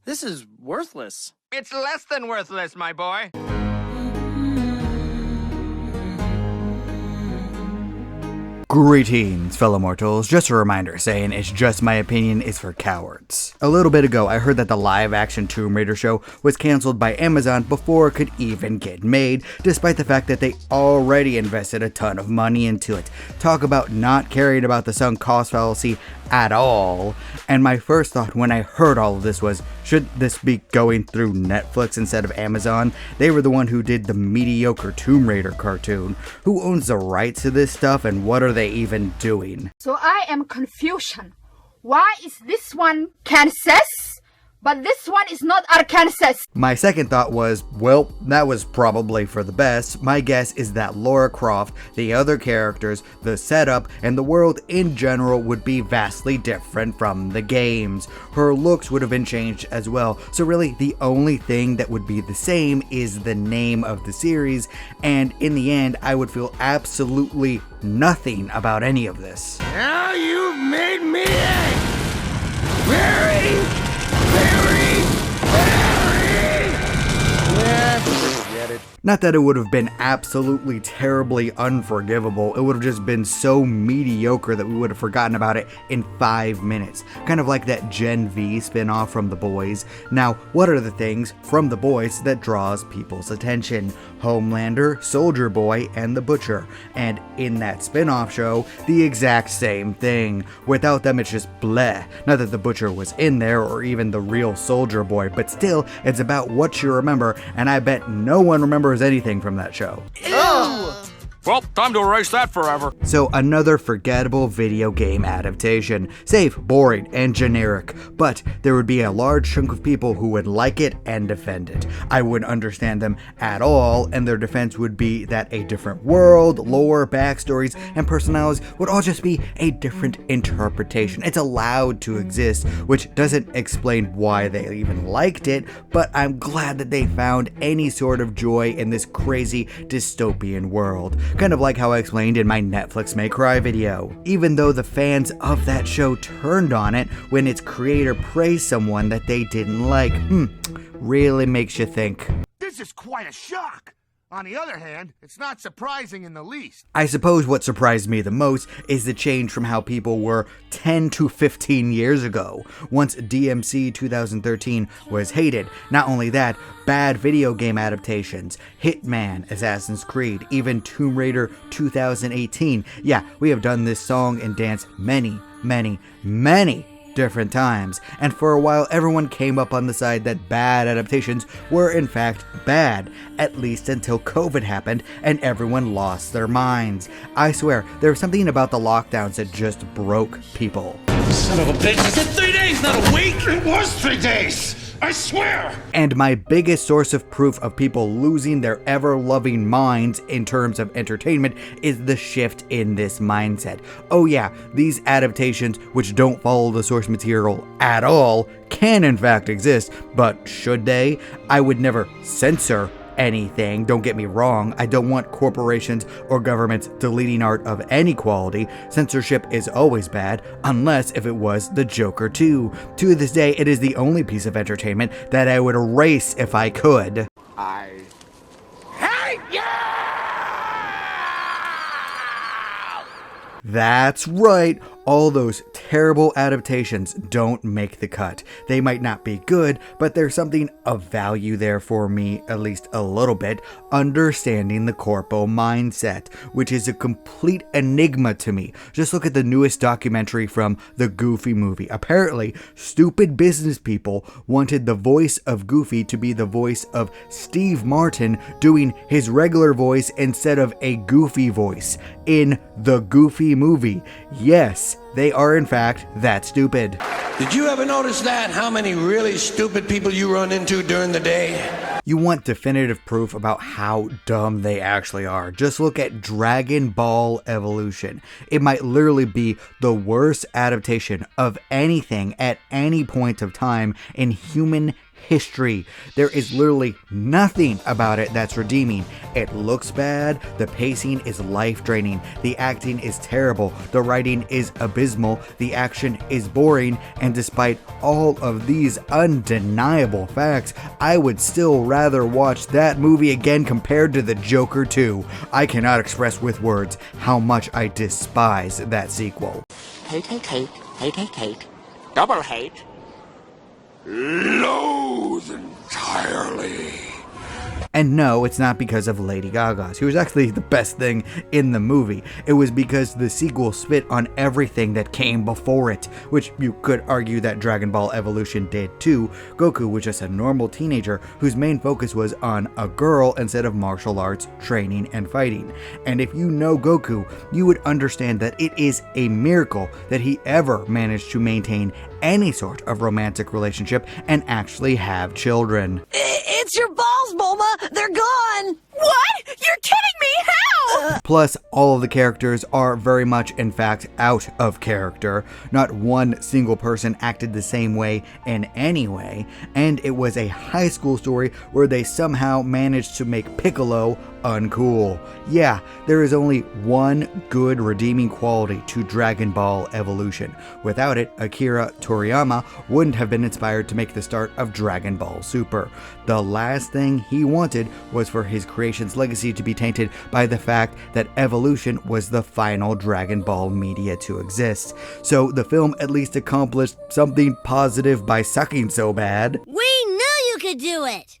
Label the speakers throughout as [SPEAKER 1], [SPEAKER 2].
[SPEAKER 1] This is worthless.
[SPEAKER 2] It's less than worthless, my boy.
[SPEAKER 3] Greetings, fellow mortals. Just a reminder saying it's just my opinion is for cowards. A little bit ago, I heard that the live-action Tomb Raider show was cancelled by Amazon before it could even get made, despite the fact that they already invested a ton of money into it. Talk about not caring about the sunk cost fallacy at all. And my first thought when I heard all of this was, should this be going through Netflix instead of Amazon? They were the one who did the mediocre Tomb Raider cartoon. Who owns the rights to this stuff, and what are they even doing?
[SPEAKER 4] So I am confusion. Why is this one Kansas, but this one is not Arkansas?
[SPEAKER 3] My second thought was, well, that was probably for the best. My guess is that Lara Croft, the other characters, the setup, and the world in general would be vastly different from the games. Her looks would have been changed as well, so really the only thing that would be the same is the name of the series, and in the end I would feel absolutely nothing about any of this.
[SPEAKER 2] Now you've made me very
[SPEAKER 3] Not that it would have been absolutely terribly unforgivable, it would have just been so mediocre that we would have forgotten about it in 5 minutes. Kind of like that Gen V spin-off from The Boys. Now, what are the things from The Boys that draws people's attention? Homelander, Soldier Boy, and The Butcher. And in that spin-off show, the exact same thing. Without them, it's just bleh. Not that The Butcher was in there, or even the real Soldier Boy, but still, it's about what you remember, and I bet no one remembers anything from that show.
[SPEAKER 1] Ew!
[SPEAKER 5] Well, time to erase that forever.
[SPEAKER 3] So another forgettable video game adaptation. Safe, boring, and generic. But there would be a large chunk of people who would like it and defend it. I wouldn't understand them at all, and their defense would be that a different world, lore, backstories, and personalities would all just be a different interpretation. It's allowed to exist, which doesn't explain why they even liked it, but I'm glad that they found any sort of joy in this crazy dystopian world. Kind of like how I explained in my Netflix May Cry video. Even though the fans of that show turned on it when its creator praised someone that they didn't like. Really makes you think.
[SPEAKER 6] This is quite a shock. On the other hand, it's not surprising in the least.
[SPEAKER 3] I suppose what surprised me the most is the change from how people were 10 to 15 years ago. Once DMC 2013 was hated. Not only that, bad video game adaptations, Hitman, Assassin's Creed, even Tomb Raider 2018. Yeah, we have done this song and dance many different times, and for a while everyone came up on the side that bad adaptations were in fact bad, at least until COVID happened and everyone lost their minds. I swear, there was something about the lockdowns that just broke people.
[SPEAKER 5] Son of a bitch, I said 3 days, not a week!
[SPEAKER 6] It was 3 days! I swear!
[SPEAKER 3] And my biggest source of proof of people losing their ever-loving minds in terms of entertainment is the shift in this mindset. Oh yeah, these adaptations, which don't follow the source material at all, can in fact exist, but should they? I would never censor anything, don't get me wrong. I don't want corporations or governments deleting art of any quality. Censorship is always bad, unless if it was the Joker 2. To this day, it is the only piece of entertainment that I would erase if I could.
[SPEAKER 6] I hate you!
[SPEAKER 3] That's right, all those terrible adaptations don't make the cut. They might not be good, but there's something of value there for me, at least a little bit, understanding the corpo mindset, which is a complete enigma to me. Just look at the newest documentary from the Goofy movie. Apparently, stupid business people wanted the voice of Goofy to be the voice of Steve Martin doing his regular voice instead of a Goofy voice in the Goofy movie. Yes, they are in fact that stupid.
[SPEAKER 7] Did you ever notice that? How many really stupid people you run into during the day?
[SPEAKER 3] You want definitive proof about how dumb they actually are. Just look at Dragon Ball Evolution. It might literally be the worst adaptation of anything at any point of time in human history. There is literally nothing about it that's redeeming. It looks bad, the pacing is life-draining, the acting is terrible, the writing is abysmal, the action is boring, and despite all of these undeniable facts, I would still rather watch that movie again compared to The Joker 2. I cannot express with words how much I despise that sequel.
[SPEAKER 8] Hate, hate, hate, hate, hate, hate, double hate.
[SPEAKER 7] Loathe entirely.
[SPEAKER 3] And no, it's not because of Lady Gaga. She was actually the best thing in the movie. It was because the sequel spit on everything that came before it, which you could argue that Dragon Ball Evolution did too. Goku was just a normal teenager whose main focus was on a girl instead of martial arts, training, and fighting. And if you know Goku, you would understand that it is a miracle that he ever managed to maintain any sort of romantic relationship and actually have children.
[SPEAKER 9] It's your balls, Bulma! They're gone! What? You're kidding me! How?
[SPEAKER 3] Plus, all of the characters are very much, in fact, out of character. Not one single person acted the same way in any way, and it was a high school story where they somehow managed to make Piccolo uncool. Yeah, there is only one good redeeming quality to Dragon Ball Evolution. Without it, Akira Toriyama wouldn't have been inspired to make the start of Dragon Ball Super. The last thing he wanted was for his creation's legacy to be tainted by the fact that Evolution was the final Dragon Ball media to exist. So the film at least accomplished something positive by sucking so bad.
[SPEAKER 9] We knew you could do it!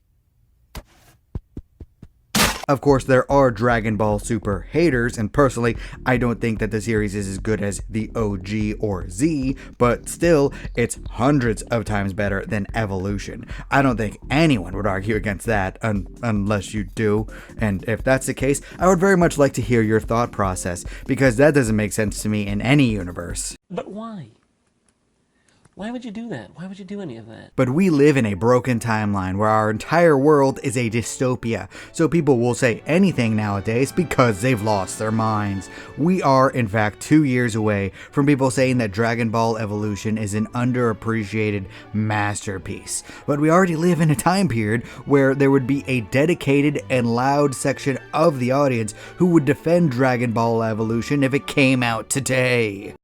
[SPEAKER 3] Of course, there are Dragon Ball Super haters, and personally, I don't think that the series is as good as the OG or Z, but still, it's hundreds of times better than Evolution. I don't think anyone would argue against that, unless you do, and if that's the case, I would very much like to hear your thought process, because that doesn't make sense to me in any universe.
[SPEAKER 10] But why? Why would you do that? Why would you do any of that?
[SPEAKER 3] But we live in a broken timeline where our entire world is a dystopia, so people will say anything nowadays because they've lost their minds. We are, in fact, 2 years away from people saying that Dragon Ball Evolution is an underappreciated masterpiece. But we already live in a time period where there would be a dedicated and loud section of the audience who would defend Dragon Ball Evolution if it came out today.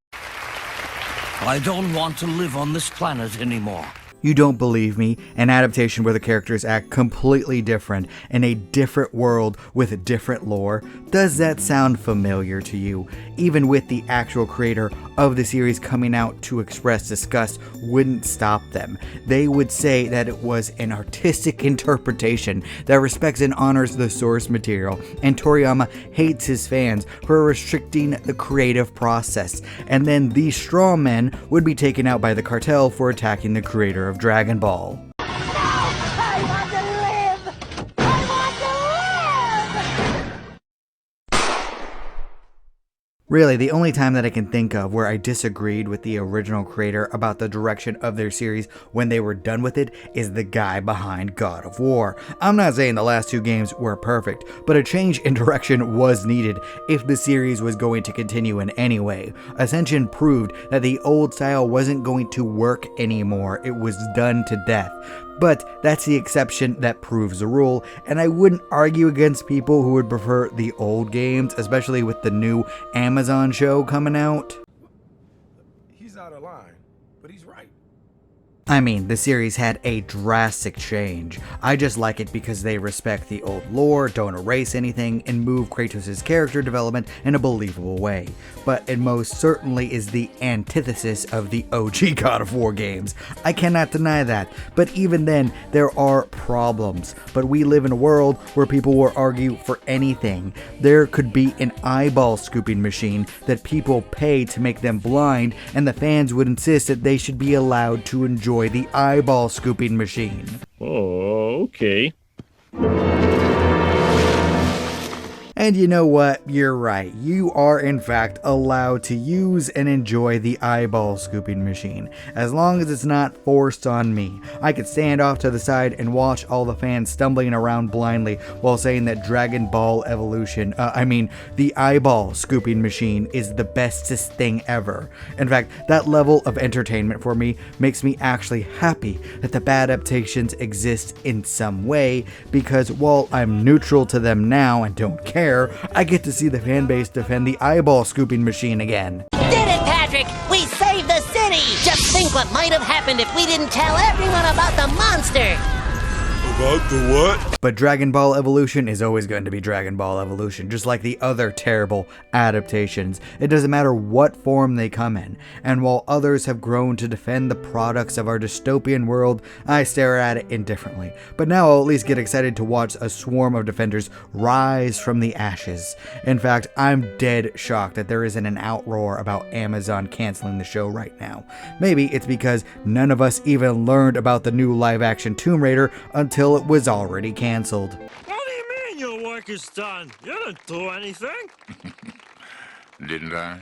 [SPEAKER 11] I don't want to live on this planet anymore.
[SPEAKER 3] You don't believe me? An adaptation where the characters act completely different in a different world with different lore? Does that sound familiar to you? Even with the actual creator of the series coming out to express disgust wouldn't stop them. They would say that it was an artistic interpretation that respects and honors the source material, and Toriyama hates his fans for restricting the creative process. And then these straw men would be taken out by the cartel for attacking the creator of Dragon Ball. Really, the only time that I can think of where I disagreed with the original creator about the direction of their series when they were done with it is the guy behind God of War. I'm not saying the last two games were perfect, but a change in direction was needed if the series was going to continue in any way. Ascension proved that the old style wasn't going to work anymore. It was done to death. But that's the exception that proves the rule, and I wouldn't argue against people who would prefer the old games, especially with the new Amazon show coming out.
[SPEAKER 6] He's out of line, but he's right.
[SPEAKER 3] I mean, the series had a drastic change. I just like it because they respect the old lore, don't erase anything, and move Kratos' character development in a believable way. But it most certainly is the antithesis of the OG God of War games. I cannot deny that, but even then, there are problems. But we live in a world where people will argue for anything. There could be an eyeball scooping machine that people pay to make them blind, and the fans would insist that they should be allowed to enjoy the eyeball scooping machine.
[SPEAKER 12] Oh, okay.
[SPEAKER 3] And you know what? You're right. You are in fact allowed to use and enjoy the eyeball scooping machine, as long as it's not forced on me. I could stand off to the side and watch all the fans stumbling around blindly while saying that Dragon Ball Evolution, the eyeball scooping machine is the bestest thing ever. In fact, that level of entertainment for me makes me actually happy that the bad adaptations exist in some way, because while I'm neutral to them now and don't care, I get to see the fanbase defend the eyeball scooping machine again.
[SPEAKER 9] Did it, Patrick! We saved the city! Just think what might have happened if we didn't tell everyone about the monster!
[SPEAKER 11] About the what?
[SPEAKER 3] But Dragon Ball Evolution is always going to be Dragon Ball Evolution, just like the other terrible adaptations. It doesn't matter what form they come in. And while others have grown to defend the products of our dystopian world, I stare at it indifferently. But now I'll at least get excited to watch a swarm of defenders rise from the ashes. In fact, I'm dead shocked that there isn't an outroar about Amazon canceling the show right now. Maybe it's because none of us even learned about the new live-action Tomb Raider until it was already cancelled.
[SPEAKER 5] What do you mean your work is done? You didn't do anything.
[SPEAKER 2] Didn't I?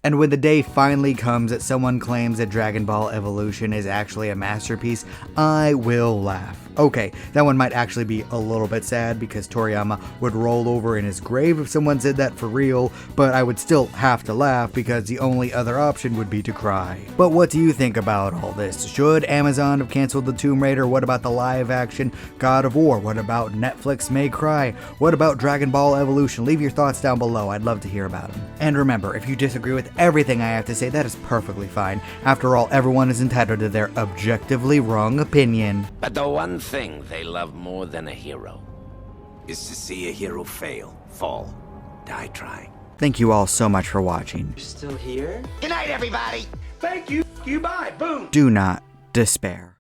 [SPEAKER 3] And when the day finally comes that someone claims that Dragon Ball Evolution is actually a masterpiece, I will laugh. Okay, that one might actually be a little bit sad because Toriyama would roll over in his grave if someone said that for real, but I would still have to laugh because the only other option would be to cry. But what do you think about all this? Should Amazon have canceled the Tomb Raider? What about the live action God of War? What about Netflix May Cry? What about Dragon Ball Evolution? Leave your thoughts down below, I'd love to hear about them. And remember, if you disagree with everything I have to say, that is perfectly fine. After all, everyone is entitled to their objectively wrong opinion.
[SPEAKER 8] But the one thing they love more than a hero is to see a hero fail, fall, die trying.
[SPEAKER 3] Thank you all so much for watching.
[SPEAKER 8] You're still here?
[SPEAKER 2] Good night, everybody. Thank you. You bye. Boom.
[SPEAKER 3] Do not despair.